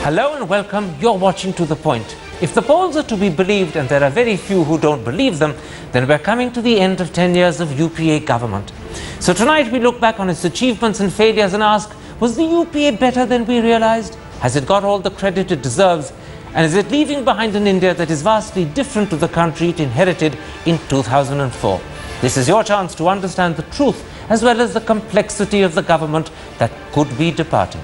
Hello and welcome. You're watching To The Point. If the polls are to be believed, and there are very few who don't believe them, then we're coming to the end of 10 years of UPA government. So tonight we look back on its achievements and failures and ask, was the UPA better than we realized? Has it got all the credit it deserves? And is it leaving behind an India that is vastly different to the country it inherited in 2004? This is your chance to understand the truth as well as the complexity of the government that could be departing.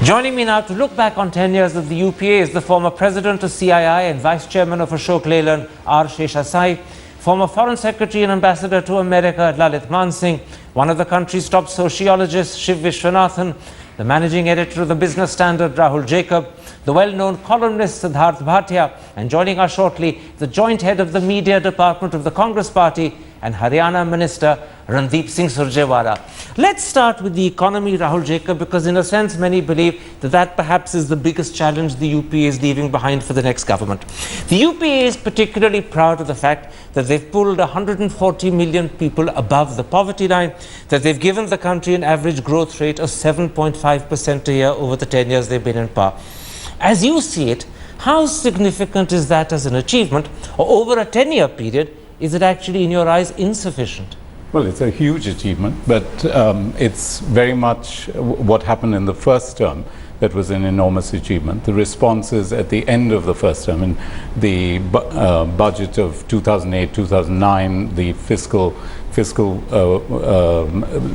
Joining me now to look back on 10 years of the UPA is the former president of CII and vice chairman of Ashok Leyland, R. Sheshasai, former foreign secretary and ambassador to America, Dr Manmohan Singh, one of the country's top sociologists, Shiv Vishwanathan, the managing editor of the Business Standard, Rahul Jacob, the well-known columnist Siddharth Bhatia, and joining us shortly, the joint head of the media department of the Congress Party and Haryana Minister Randeep Singh Surjewala. Let's start with the economy, Rahul Jacob, because in a sense many believe that perhaps is the biggest challenge the UPA is leaving behind for the next government. The UPA is particularly proud of the fact that they've pulled 140 million people above the poverty line, that they've given the country an average growth rate of 7.5% a year over the 10 years they've been in power. As you see it, how significant is that as an achievement, or over a 10-year period, is it actually, in your eyes, insufficient? Well, it's a huge achievement, but it's very much what happened in the first term that was an enormous achievement. The responses at the end of the first term, in the budget of 2008-2009, the fiscal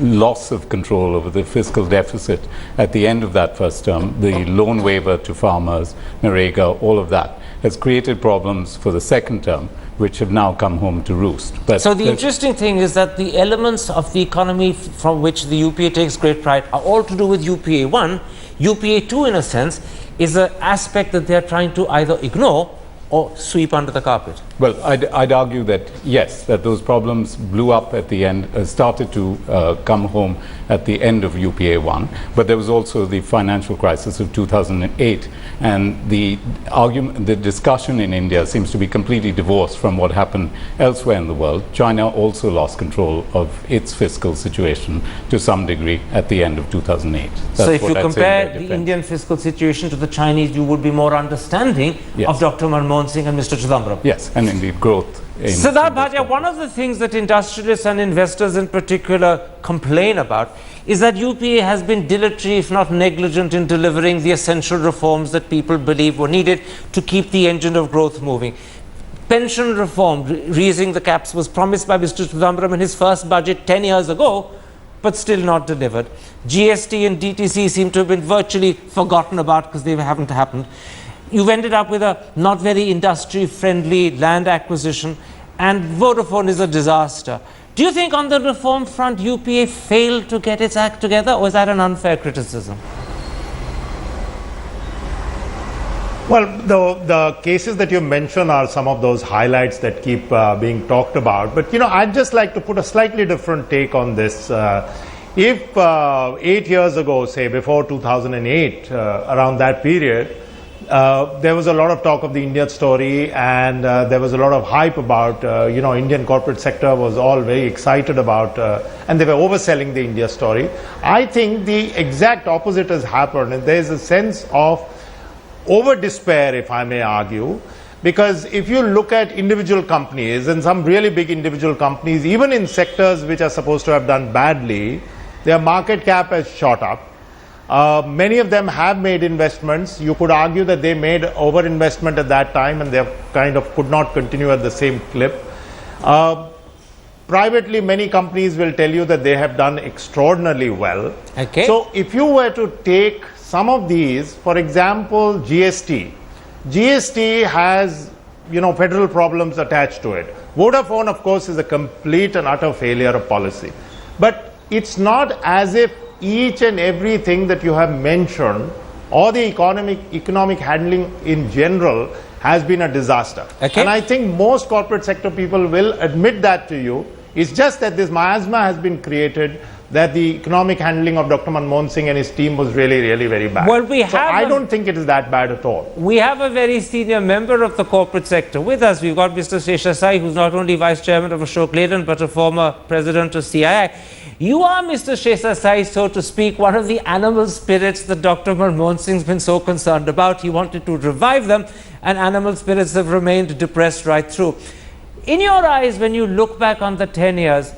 loss of control over the fiscal deficit at the end of that first term, the loan waiver to farmers, Narega, all of that has created problems for the second term, which have now come home to roost. But so the interesting thing is that the elements of the economy from which the UPA takes great pride are all to do with UPA 1. UPA 2, in a sense, is an aspect that they're trying to either ignore or sweep under the carpet. Well, I'd argue that, yes, that those problems blew up at the end, started to come home at the end of UPA 1, but there was also the financial crisis of 2008, and the argument, the discussion in India seems to be completely divorced from what happened elsewhere in the world. China also lost control of its fiscal situation to some degree at the end of 2008. So if you compare the Indian fiscal situation to the Chinese, you would be more understanding of Dr Manmohan Singh and Mr Chidambaram. Yes, and indeed growth. Siddharth Bhatia, one of the things that industrialists and investors in particular complain about is that UPA has been dilatory, if not negligent, in delivering the essential reforms that people believe were needed to keep the engine of growth moving. Pension reform, raising the caps, was promised by Mr Chidambaram in his first budget 10 years ago, but still not delivered. GST and DTC seem to have been virtually forgotten about because they haven't happened. You've ended up with a not very industry-friendly land acquisition, and Vodafone is a disaster. Do you think on the reform front UPA failed to get its act together, or is that an unfair criticism? Well, the cases that you mentioned are some of those highlights that keep being talked about. But, you know, I'd just like to put a slightly different take on this. If 8 years ago, say before 2008, around that period, there was a lot of talk of the India story, and there was a lot of hype about, Indian corporate sector was all very excited about, and they were overselling the India story. I think the exact opposite has happened, and there is a sense of over despair, if I may argue, because if you look at individual companies, and some really big individual companies, even in sectors which are supposed to have done badly, their market cap has shot up. Many of them have made investments. You could argue that they made over-investment at that time and they kind of could not continue at the same clip. Privately, many companies will tell you that they have done extraordinarily well. Okay. So if you were to take some of these, for example, GST has, federal problems attached to it. Vodafone, of course, is a complete and utter failure of policy. But it's not as if each and everything that you have mentioned, or the economic handling in general, has been a disaster. Okay. And I think most corporate sector people will admit that to you. It's just that this miasma has been created that the economic handling of Dr. Manmohan Singh and his team was really, really very bad. Well, I don't think it is that bad at all. We have a very senior member of the corporate sector with us. We've got Mr. Sheshasai, who's not only vice chairman of Ashok Leyland, but a former president of CII. You are, Mr. Sheshasai, so to speak, one of the animal spirits that Dr. Manmohan Singh's been so concerned about. He wanted to revive them, and animal spirits have remained depressed right through. In your eyes, when you look back on the 10 years,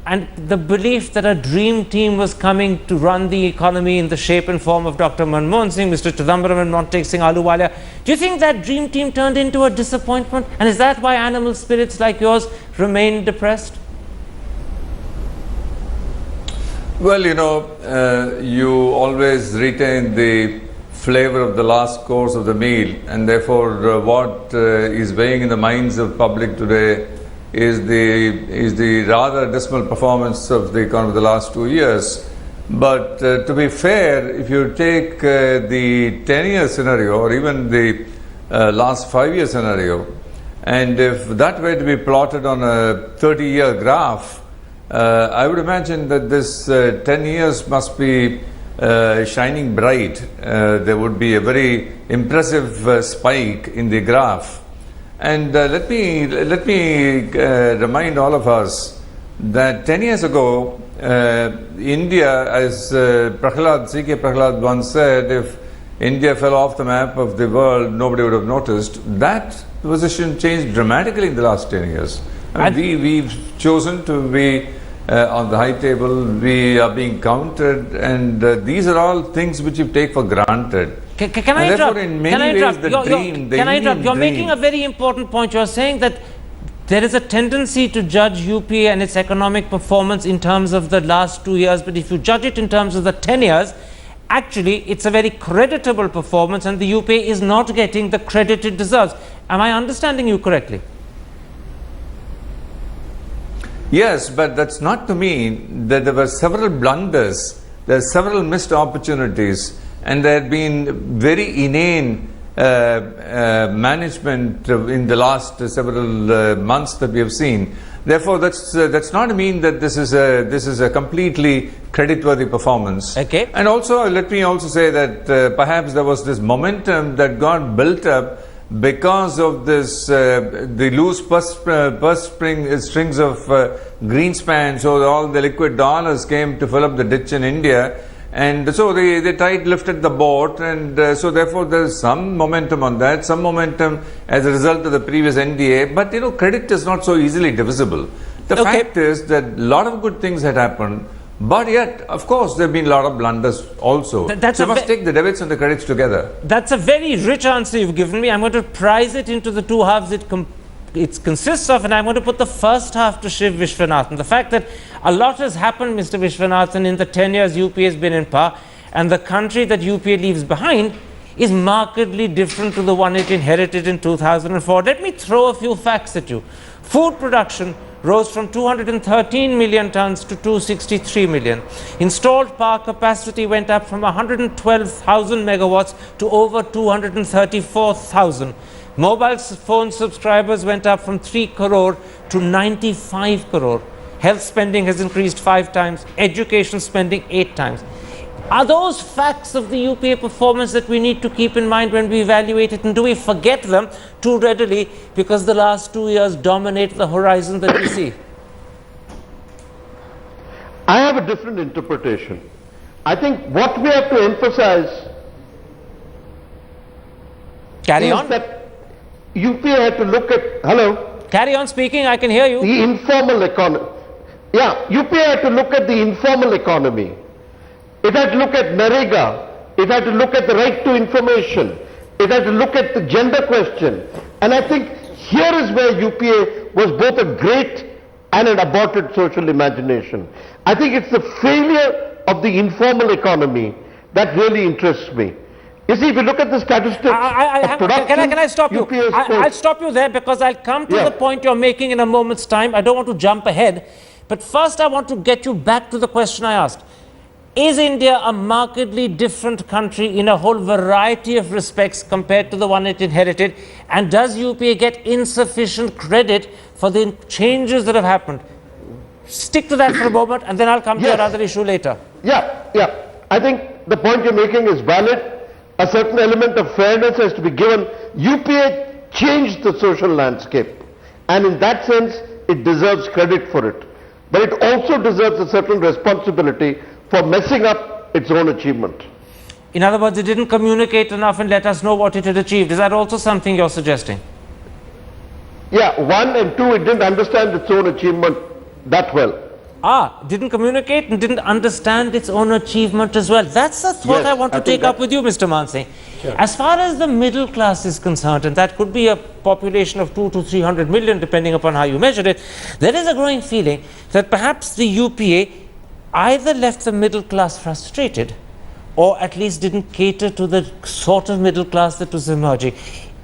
and the belief that a dream team was coming to run the economy in the shape and form of Dr. Manmohan Singh, Mr. Chidambaram and Montek Singh Ahluwalia, do you think that dream team turned into a disappointment? And is that why animal spirits like yours remain depressed? Well, you always retain the flavor of the last course of the meal, and therefore what is weighing in the minds of public today is the rather dismal performance of the economy of the last 2 years. But to be fair, if you take the 10-year scenario or even the last 5-year scenario, and if that were to be plotted on a 30-year graph, I would imagine that this 10 years must be shining bright. There would be a very impressive spike in the graph. And let me remind all of us that 10 years ago, India, as C.K. Prahlad once said, if India fell off the map of the world, nobody would have noticed. That position changed dramatically in the last 10 years. We've chosen to be on the high table, we are being counted, and these are all things which you take for granted. Can I interrupt? You're making a very important point. You're saying that there is a tendency to judge UPA and its economic performance in terms of the last 2 years, but if you judge it in terms of the 10 years, actually it's a very creditable performance and the UPA is not getting the credit it deserves. Am I understanding you correctly? Yes, but that's not to mean that there were several blunders, there are several missed opportunities, and there had been very inane management in the last several months that we have seen. Therefore, that's not to mean that this is a completely creditworthy performance. Okay. And also, let me also say that perhaps there was this momentum that got built up because of this the loose purse strings of Greenspan, so all the liquid dollars came to fill up the ditch in India. And so they lifted the boat, and so therefore there is some momentum on that, some momentum as a result of the previous NDA. But credit is not so easily divisible. The fact is that a lot of good things had happened, but yet, of course, there have been a lot of blunders also. So you must take the debits and the credits together. That's a very rich answer you've given me. I'm going to prize it into the two halves it consists of, and I'm going to put the first half to Shiv Vishwanathan. The fact that a lot has happened, Mr. Vishwanathan, in the 10 years UPA has been in power, and the country that UPA leaves behind is markedly different to the one it inherited in 2004. Let me throw a few facts at you. Food production rose from 213 million tons to 263 million. Installed power capacity went up from 112,000 megawatts to over 234,000. Mobile phone subscribers went up from 3 crore to 95 crore. Health spending has increased 5 times, education spending 8 times. Are those facts of the UPA performance that we need to keep in mind when we evaluate it, and do we forget them too readily because the last 2 years dominate the horizon that we see? I have a different interpretation. I think what we have to emphasize is that UPA had to look at, hello? Carry on speaking, I can hear you. The informal economy. Yeah, UPA had to look at the informal economy. It had to look at Narega. It had to look at the right to information. It had to look at the gender question. And I think here is where UPA was both a great and an aborted social imagination. I think it's the failure of the informal economy that really interests me. You see, if you look at the statistics of production, can I stop you? I'll stop you there because I'll come to the point you're making in a moment's time. I don't want to jump ahead. But first I want to get you back to the question I asked. Is India a markedly different country in a whole variety of respects compared to the one it inherited? And does UPA get insufficient credit for the changes that have happened? stick to that for a moment, and then I'll come to Yes. your other issue later. Yeah. I think the point you're making is valid. A certain element of fairness has to be given. UPA changed the social landscape, and in that sense, it deserves credit for it. But it also deserves a certain responsibility for messing up its own achievement. In other words, it didn't communicate enough and let us know what it had achieved. Is that also something you're suggesting? Yeah, one, and two, it didn't understand its own achievement that well. Didn't communicate and didn't understand its own achievement as well. That's the thought Yes, I want to I think take up with you, Mr. Manmohan Singh. Sure. As far as the middle class is concerned, and that could be a population of 200 to 300 million, depending upon how you measure it, there is a growing feeling that perhaps the UPA either left the middle class frustrated or at least didn't cater to the sort of middle class that was emerging.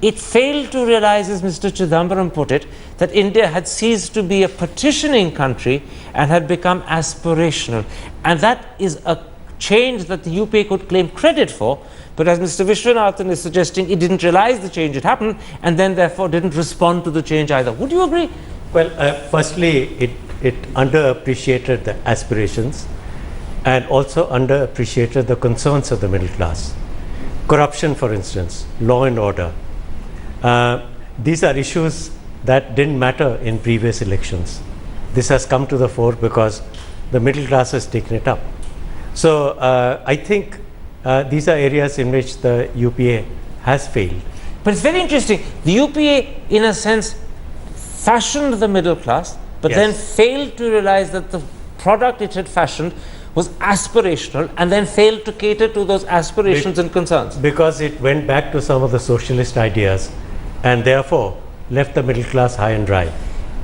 It failed to realize, as Mr. Chidambaram put it, that India had ceased to be a petitioning country and had become aspirational. And that is a change that the UPA could claim credit for, but as Mr. Vishwanathan is suggesting, it didn't realize the change had happened and then therefore didn't respond to the change either. Would you agree? Well, firstly, it underappreciated the aspirations and also underappreciated the concerns of the middle class. Corruption, for instance, law and order. These are issues that didn't matter in previous elections. This has come to the fore because the middle class has taken it up. So I think these are areas in which the UPA has failed. But it's very interesting. The UPA, in a sense, fashioned the middle class, but Yes. then failed to realize that the product it had fashioned was aspirational and then failed to cater to those aspirations and concerns. Because it went back to some of the socialist ideas and therefore left the middle class high and dry.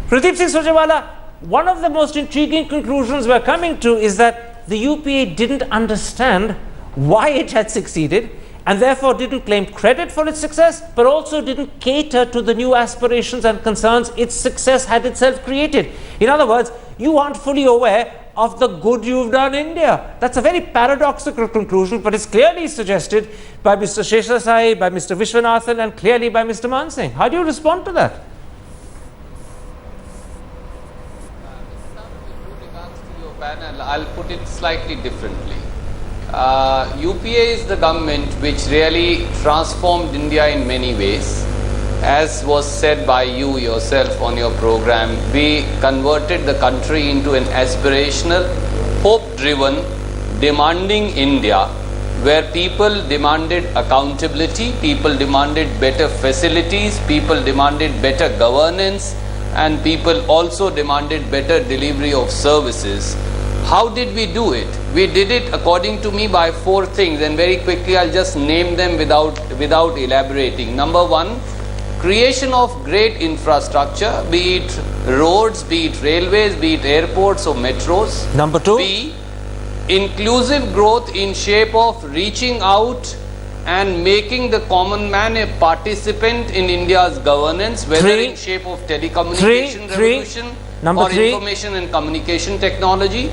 Pradeep Singh Surjewala, one of the most intriguing conclusions we're coming to is that the UPA didn't understand why it had succeeded and therefore didn't claim credit for its success, but also didn't cater to the new aspirations and concerns its success had itself created. In other words, you aren't fully aware of the good you've done in India. That's a very paradoxical conclusion, but it's clearly suggested by Mr. Sheshasai, by Mr. Vishwanathan, and clearly by Mr. Manmohan Singh. How do you respond to that? With regards to your panel, I'll put it slightly differently. UPA is the government which really transformed India in many ways. As was said by you yourself on your program, we converted the country into an aspirational, hope-driven, demanding India, where people demanded accountability, people demanded better facilities, people demanded better governance, and people also demanded better delivery of services. How did we do it? We did it, according to me, by 4 things, and very quickly I'll just name them without elaborating. Number 1, creation of great infrastructure, be it roads, be it railways, be it airports or metros. Number 2. B, inclusive growth in shape of reaching out and making the common man a participant in India's governance, whether 3. in shape of telecommunication revolution Number or 3. information and communication technology.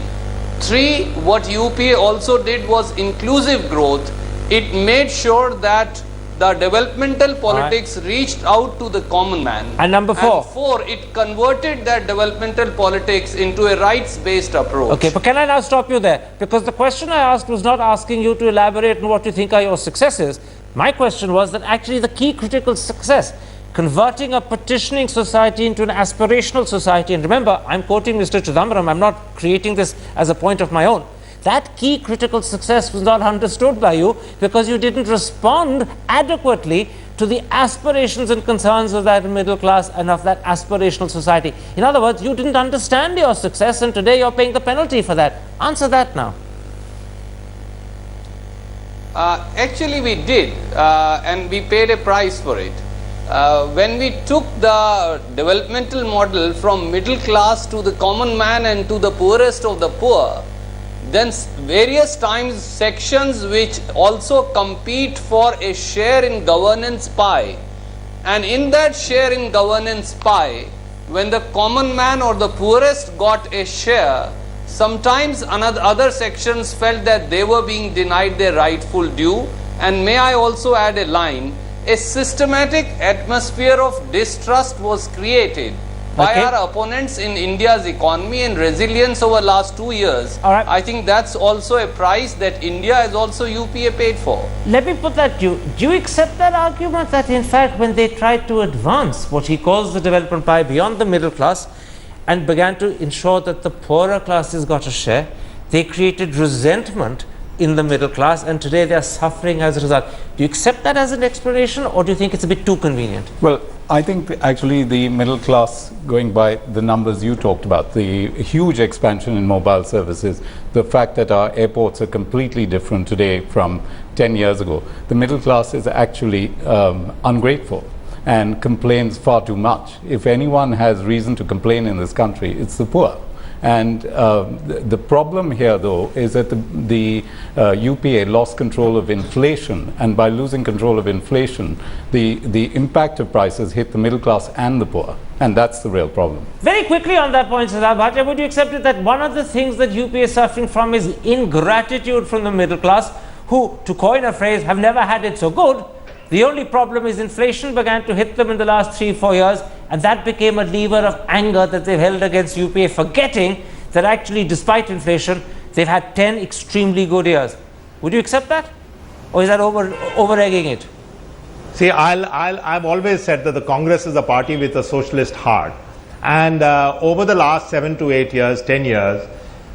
3, what UPA also did was inclusive growth. It made sure that the developmental politics reached out to the common man. And number 4. And 4, it converted that developmental politics into a rights-based approach. Okay, but can I now stop you there? Because the question I asked was not asking you to elaborate on what you think are your successes. My question was that actually the key critical success, converting a petitioning society into an aspirational society, and remember, I'm quoting Mr. Chidambaram, I'm not creating this as a point of my own. That key critical success was not understood by you because you didn't respond adequately to the aspirations and concerns of that middle class and of that aspirational society. In other words, you didn't understand your success and today you're paying the penalty for that. Answer that now. Actually, we did, and we paid a price for it. When we took the developmental model from middle class to the common man and to the poorest of the poor, then various times sections which also compete for a share in governance pie, and in that share in governance pie, when the common man or the poorest got a share, sometimes other sections felt that they were being denied their rightful due. And may I also add a line, a systematic atmosphere of distrust was created by Okay. our opponents in India's economy and resilience over last 2 years, All right. I think that's also a price that India has also UPA paid for. Let me put that to you. Do you accept that argument that in fact when they tried to advance what he calls the development pie beyond the middle class and began to ensure that the poorer classes got a share, they created resentment in the middle class and today they are suffering as a result? Do you accept that as an explanation or do you think it's a bit too convenient? Well, I think actually the middle class, going by the numbers you talked about, the huge expansion in mobile services, the fact that our airports are completely different today from 10 years ago, the middle class is actually ungrateful and complains far too much. If anyone has reason to complain in this country, it's the poor. And the problem here, though, is that the UPA lost control of inflation, and by losing control of inflation, the impact of prices hit the middle class and the poor, and that's the real problem. Very quickly on that point, Siddharth Bhatia, would you accept it that one of the things that UPA is suffering from is ingratitude from the middle class, who, to coin a phrase, have never had it so good? The only problem is inflation began to hit them in the last 3-4 years, and that became a lever of anger that they've held against UPA, forgetting that actually despite inflation, they've had 10 extremely good years. Would you accept that? Or is that over-egging it? See, I've always said that the Congress is a party with a socialist heart. And over the last 7 to 8 years, 10 years,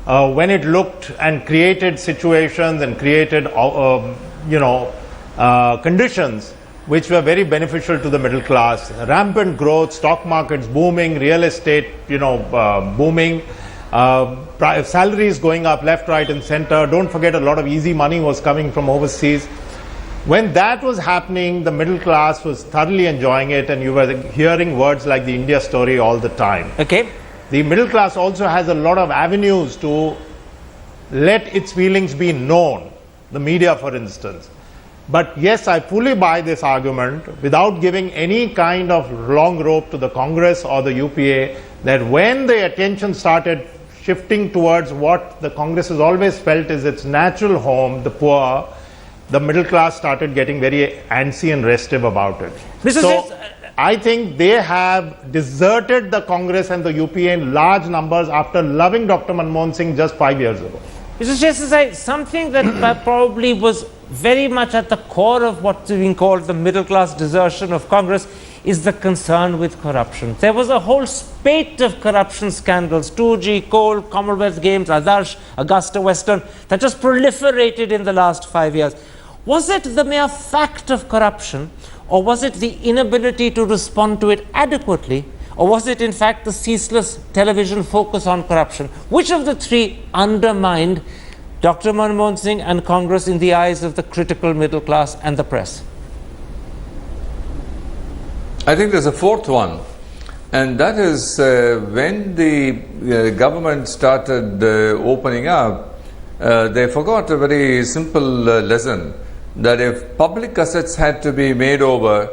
when it looked and created situations and created, conditions which were very beneficial to the middle class, rampant growth, stock markets booming, real estate, booming, salaries going up left, right and center. Don't forget a lot of easy money was coming from overseas. When that was happening, the middle class was thoroughly enjoying it, and you were hearing words like the India story all the time. Okay. The middle class also has a lot of avenues to let its feelings be known, the media for instance. But yes, I fully buy this argument without giving any kind of long rope to the Congress or the UPA, that when the attention started shifting towards what the Congress has always felt is its natural home, the poor, the middle class started getting very antsy and restive about it. So I think they have deserted the Congress and the UPA in large numbers after loving Dr Manmohan Singh just 5 years ago. Mr. Chesai, something that probably was very much at the core of what's being called the middle class desertion of Congress is the concern with corruption. There was a whole spate of corruption scandals, 2G, Coal, Commonwealth Games, Adarsh, Augusta Western, that just proliferated in the last 5 years. Was it the mere fact of corruption, or was it the inability to respond to it adequately, or was it in fact the ceaseless television focus on corruption? Which of the three undermined Dr Manmohan Singh and Congress in the eyes of the critical middle class and the press? I think there's a fourth one, and that is when the government started opening up, they forgot a very simple lesson, that if public assets had to be made over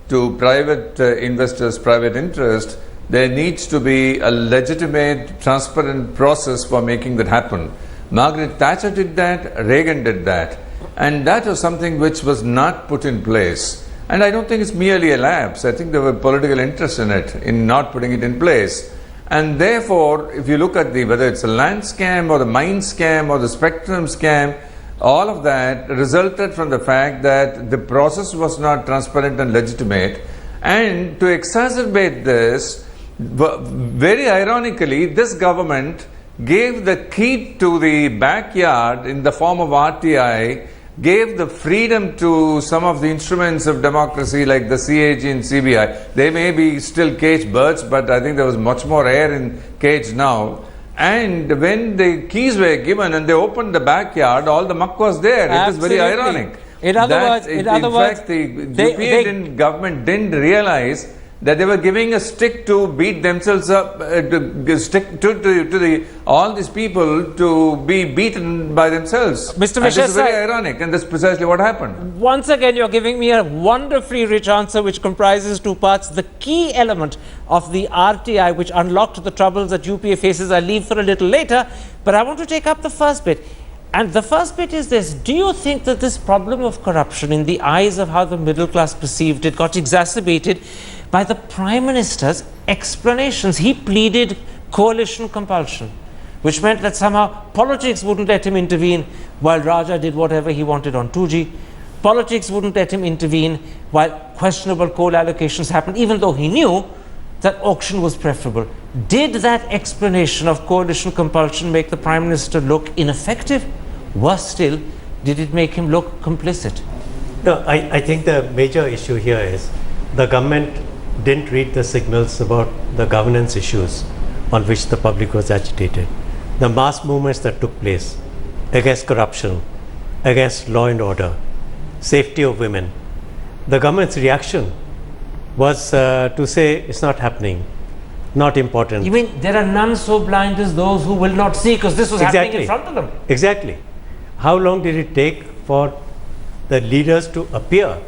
to private investors, private interest, there needs to be a legitimate, transparent process for making that happen. Margaret Thatcher did that, Reagan did that, and that was something which was not put in place. And I don't think it's merely a lapse. I think there were political interest in it, in not putting it in place. And therefore, if you look at whether it's a land scam or the mine scam or the spectrum scam, all of that resulted from the fact that the process was not transparent and legitimate. And to exacerbate this, very ironically, this government gave the key to the backyard in the form of RTI, gave the freedom to some of the instruments of democracy like the CAG and CBI. They may be still caged birds, but I think there was much more air in cage now. And when the keys were given and they opened the backyard, all the muck was there. Absolutely. It is very ironic. In other words, in fact, the UPA government didn't realize that they were giving a stick to beat themselves up, stick to all these people to be beaten by themselves. Mr. This is very Mishra, ironic, and that's precisely what happened. once again, you're giving me a wonderfully rich answer which comprises two parts. The key element of the RTI which unlocked the troubles that UPA faces, I'll leave for a little later, but I want to take up the first bit. And the first bit is this: do you think that this problem of corruption in the eyes of how the middle class perceived it got exacerbated by the Prime Minister's explanations. He pleaded coalition compulsion, which meant that somehow politics wouldn't let him intervene while Raja did whatever he wanted on 2G. Politics wouldn't let him intervene while questionable coal allocations happened, even though he knew that auction was preferable. Did that explanation of coalition compulsion make the Prime Minister look ineffective? Worse still, did it make him look complicit? No, I think the major issue here is the government didn't read the signals about the governance issues on which the public was agitated. The mass movements that took place against corruption, against law and order, safety of women, the government's reaction was to say it's not happening, not important. You mean there are none so blind as those who will not see, because this was happening in front of them? Exactly. How long did it take for the leaders to appear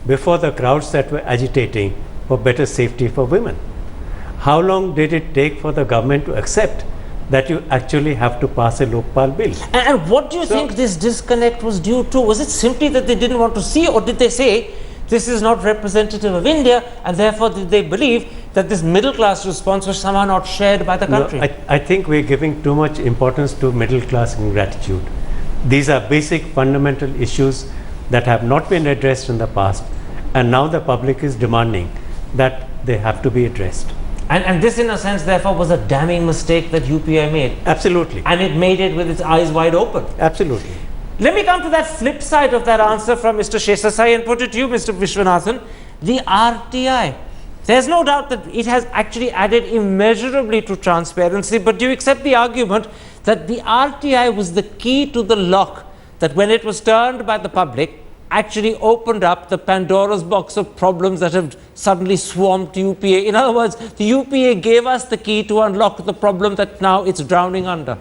before the crowds that were agitating for better safety for women? How long did it take for the government to accept that you actually have to pass a Lokpal bill? And what do you think this disconnect was due to? Was it simply that they didn't want to see, or did they say this is not representative of India, and therefore did they believe that this middle class response was somehow not shared by the country? No, I think we're giving too much importance to middle class ingratitude. These are basic fundamental issues that have not been addressed in the past, and now the public is demanding that they have to be addressed. And this, in a sense, therefore, was a damning mistake that UPA made. Absolutely. And it made it with its eyes wide open. Absolutely. Let me come to that flip side of that answer from Mr. Shesasai and put it to you, Mr. Vishwanathan. The RTI. There's no doubt that it has actually added immeasurably to transparency, but do you accept the argument that the RTI was the key to the lock that, when it was turned by the public, actually opened up the Pandora's box of problems that have suddenly swamped UPA? In other words, the UPA gave us the key to unlock the problem that now it's drowning under,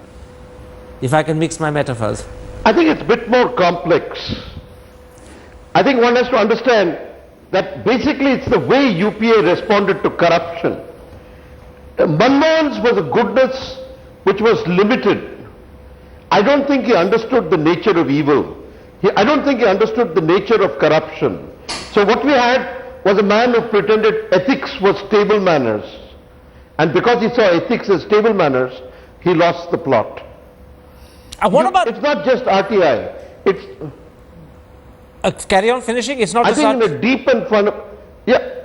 if I can mix my metaphors. I think it's a bit more complex. I think one has to understand that basically it's the way UPA responded to corruption. Manmohan's was a goodness which was limited. I don't think he understood the nature of evil. I don't think he understood the nature of corruption. So what we had was a man who pretended ethics was table manners. And because he saw ethics as table manners, he lost the plot. What about... It's not just RTI. It's... carry on finishing. It's not I just... think in a deep and fun... Yeah.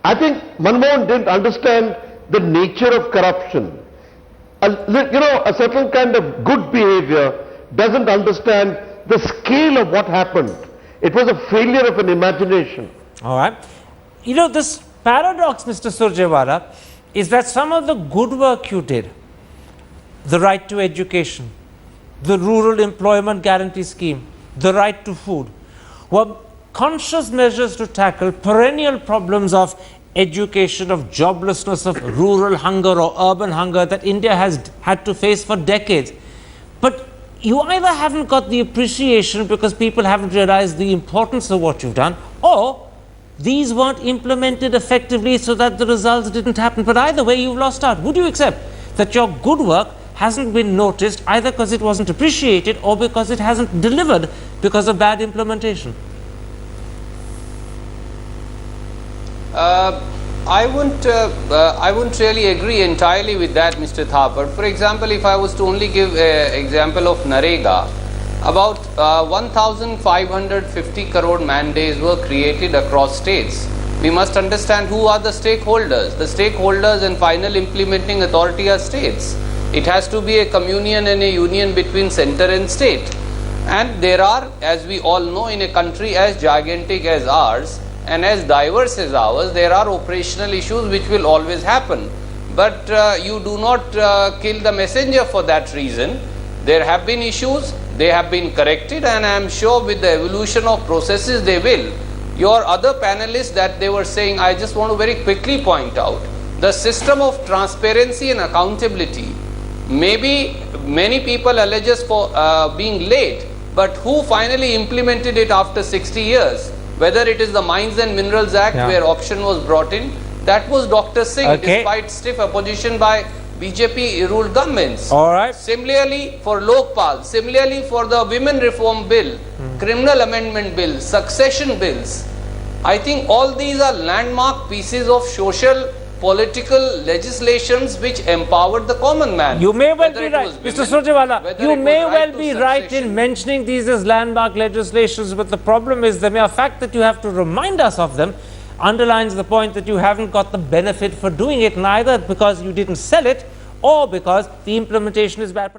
I think Manmohan didn't understand the nature of corruption. A certain kind of good behavior doesn't understand the scale of what happened. It was a failure of an imagination. All right. You know, this paradox, Mr. Surjewala, is that some of the good work you did, the right to education, the rural employment guarantee scheme, the right to food, were conscious measures to tackle perennial problems of education, of joblessness, of rural hunger or urban hunger that India has had to face for decades. But you either haven't got the appreciation because people haven't realized the importance of what you've done, or these weren't implemented effectively so that the results didn't happen. But either way, you've lost out. Would you accept that your good work hasn't been noticed either because it wasn't appreciated or because it hasn't delivered because of bad implementation? I wouldn't really agree entirely with that, Mr. Thapar. For example, if I was to only give an example of Narega, about 1,550 crore man days were created across states. We must understand who are the stakeholders. The stakeholders and final implementing authority are states. It has to be a communion and a union between center and state. And there are, as we all know, in a country as gigantic as ours, and as diverse as ours, there are operational issues which will always happen. But you do not kill the messenger for that reason. There have been issues, they have been corrected, and I am sure with the evolution of processes they will. Your other panelists that they were saying, I just want to very quickly point out, the system of transparency and accountability, maybe many people allege us for being late, but who finally implemented it after 60 years? Whether it is the Mines and Minerals Act where auction was brought in, that was Dr. Singh, despite stiff opposition by BJP ruled governments. All right. Similarly for Lokpal, similarly for the Women Reform Bill, Criminal Amendment Bill, succession bills. I think all these are landmark pieces of social, political legislations which empowered the common man. You may well Whether be it right, was Mr. women, Surjewala. whether You it was may right well to be right in succession. mentioning these as landmark legislations, but the problem is the mere fact that you have to remind us of them underlines the point that you haven't got the benefit for doing it, neither because you didn't sell it or because the implementation is bad.